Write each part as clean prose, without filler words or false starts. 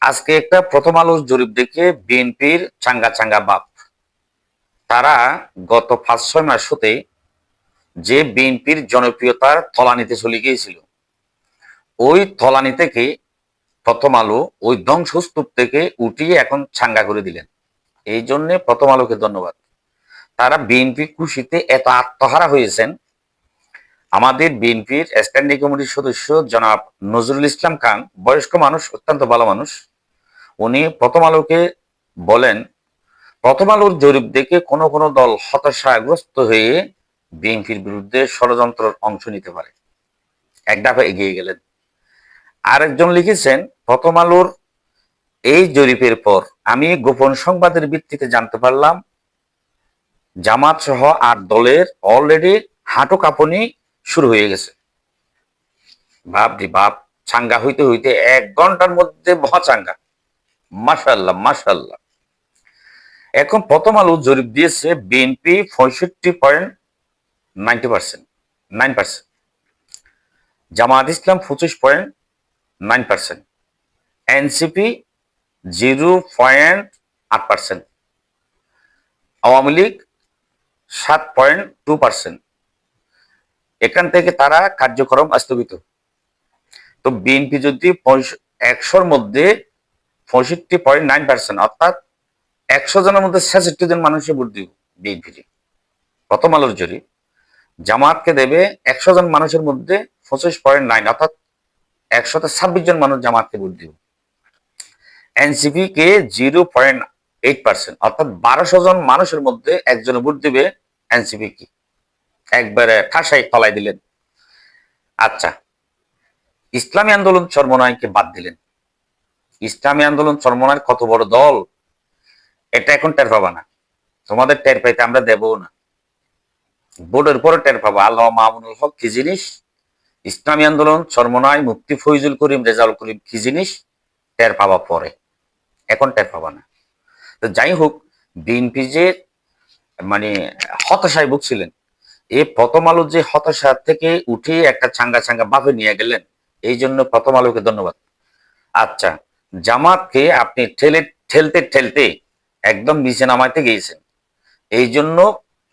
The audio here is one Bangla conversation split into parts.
আজকে একটা প্রথম আলোর জরিপ দেখে বিএনপির চাঙ্গা চাঙ্গা বাপ তারা গত 5-6 মাস হতে যে বিএনপির জনপ্রিয়তার তলানিতে চলে গিয়েছিল, ওই তলানি থেকে প্রথম আলো ওই ধ্বংসস্তূপ থেকে উঠিয়ে এখন চাঙ্গা করে দিলেন। এই জন্য প্রথম আলোকে ধন্যবাদ। তারা বিএনপি খুশিতে এত আত্মহারা হয়েছেন। আমাদের বিএনপির স্ট্যান্ডিং কমিটির সদস্য জনাব নজরুল ইসলাম খান, বয়স্ক মানুষ, অত্যন্ত ভালো মানুষ, উনি প্রথম আলোকে বলেন, প্রথম আলোর জরিপ দেখে কোন কোন দল হতাশাগ্রস্ত হয়ে বিএনপির বিরুদ্ধে ষড়যন্ত্রের অংশ নিতে পারে। এক ধাপ এগিয়ে গেলেন। আরেকজন লিখেছেন, প্রথম আলোর এই জরিপের পর আমি গোপন সংবাদের ভিত্তিতে জানতে পারলাম জামাত সহ 8 দলের অলরেডি হাঁটু কাঁপুনি শুরু হয়ে গেছে। বাপ, চাঙ্গা হইতে হইতে 1 ঘন্টার মধ্যে মহা চাঙ্গা। মাশাআল্লাহ মাশাআল্লাহ। এখন প্রথম আলো জরিপ দিয়েছে বিএনপি 65.90%, জামাত ইসলাম 25.9%, এনসিপি 0.8%, আওয়ামী লীগ 7.2%। এখান থেকে তারা কার্যক্রম স্থগিত। তো বিএনপি যদি 100-র মধ্যে 65.9%, অর্থাৎ 100 জনের মধ্যে 66 জন মানুষই ভোট দিব বিএনপি, প্রথম আলোর জরিপ। জামাতকে দেবে 100 জন মানুষের মধ্যে 25.9, অর্থাৎ 126 জন মানুষ জামাতকে ভোট দিব। এনসিপি কে 0.8%, অর্থাৎ 1200 জন মানুষের মধ্যে একজনে ভোট দিবে এনসিপি কি। একবারে ঠাসাই তলায় দিলেন। আচ্ছা, ইসলামী আন্দোলন চরমনাইকে বাদ দিলেন। ইসলামী আন্দোলন চরমনাই কত বড় দল এটা এখন টের পাবা না, তোমাদের টের পাইতে আমরা দেবও না। বোর্ডের পরে টের পাবা আল্লাহ মামুনুল হক কি জিনিস, ইসলামী আন্দোলন চরমনাই মুফতি ফয়জুল করিম রেজাউল করিম কি জিনিস, টের পাবা পরে, এখন টের পাবা না। তো যাই হোক, বিএনপি যে মানে হতাশায় ভুগছিলেন, এই প্রথম আলো যে হতাশা থেকে উঠে একটা চাঙ্গা চাঙ্গা ভাবে নিয়ে গেলেন, এই জন্য প্রথম আলোকে ধন্যবাদ। আচ্ছা, জামাতকে আপনি ঠেলতে ঠেলতে একদম নিচে নামাইতে গিয়েছেন, এই জন্য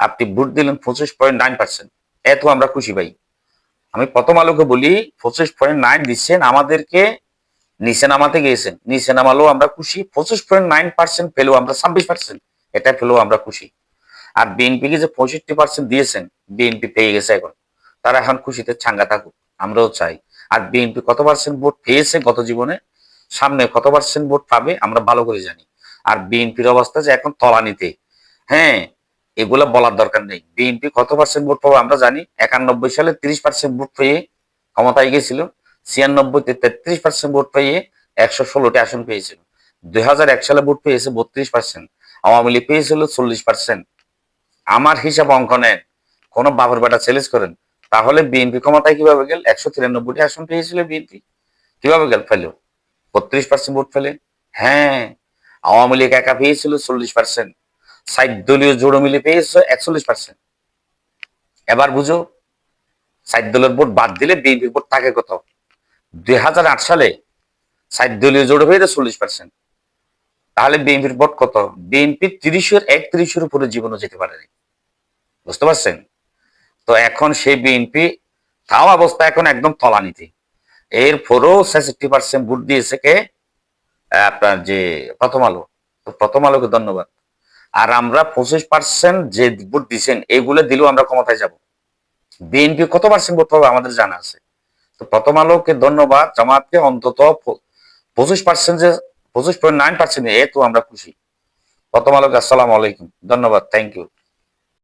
আপনি ভোট দিলেন 25.9%। এত আমরা খুশি ভাই। আমি প্রথম আলোকে বলি 25.9 দিচ্ছেন, আমাদেরকে নিচে নামাতে গিয়েছেন, নিচে নামালেও আমরা খুশি। 25.9% পেলেও আমরা 26%, এটা পেলেও আমরা খুশি। আর বিএনপিকে যে 65% দিয়েছেন, বিএনপি পেয়ে গেছে, এখন তারা এখন খুশিতে চাঙ্গা থাকুক, আমরাও চাই। আর বিএনপি কত পার্সেন্ট ভোট পেয়েছে গত জীবনে, সামনে কত পার্সেন্ট ভোট পাবে আমরা ভালো করে জানি। আর বিএনপির অবস্থা যে এখন তলানিতে, হ্যাঁ, এগুলো বলার দরকার নেই। বিএনপি কত পার্সেন্ট ভোট পাবে আমরা জানি। 91 সালে 30% ভোট পেয়ে ক্ষমতায় গেছিল, 96-তে 33% ভোট পেয়ে 116টি আসন পেয়েছিল, 2001 সালে ভোট পেয়েছে 32%, আওয়ামী লীগ পেয়েছিল 40%। আমার হিসাব অঙ্ক নেন, কোন বাপের বেটা চ্যালেঞ্জ করেন, তাহলে বিএনপি ক্ষমতায় কিভাবে গেল? 193টি আসন পেয়েছিল বিএনপি, কিভাবে গেল? ফেলো 32% ভোট ফেলে। হ্যাঁ, আওয়ামী লীগ একা পেয়েছিল 40%, 60 দলীয় জোড়ো মিলে পেয়েছে 41%। এবার বুঝো, 60 দলের ভোট বাদ দিলে বিএনপির ভোট থাকে কত? 2008 সালে 60 দলীয় জোড়ো পেয়েছে 40%, তাহলে বিএনপির ভোট কত? বিএনপি 31-এর উপরে জীবনও যেতে পারেনি, বুঝতে পারছেন? তো এখন সেই বিএনপি তাও অবস্থা এখন একদম তলানিতে। এরপরও 66% ভোট দিয়েছে কে? আপনার যে প্রথম আলো। তো প্রথম আলোকে ধন্যবাদ। আর আমরা 25% যে ভোট দিচ্ছেন, এগুলো দিলেও আমরা ক্ষমতায় যাব। বিএনপি কত পার্সেন্ট ভোট পাবে আমাদের জানা আছে। তো প্রথম আলোকে ধন্যবাদ, জামাতকে অন্তত 25%, যে 25.9%, এ তো আমরা খুশি। প্রথম আলোকে আসসালামু আলাইকুম, ধন্যবাদ, থ্যাংক ইউ।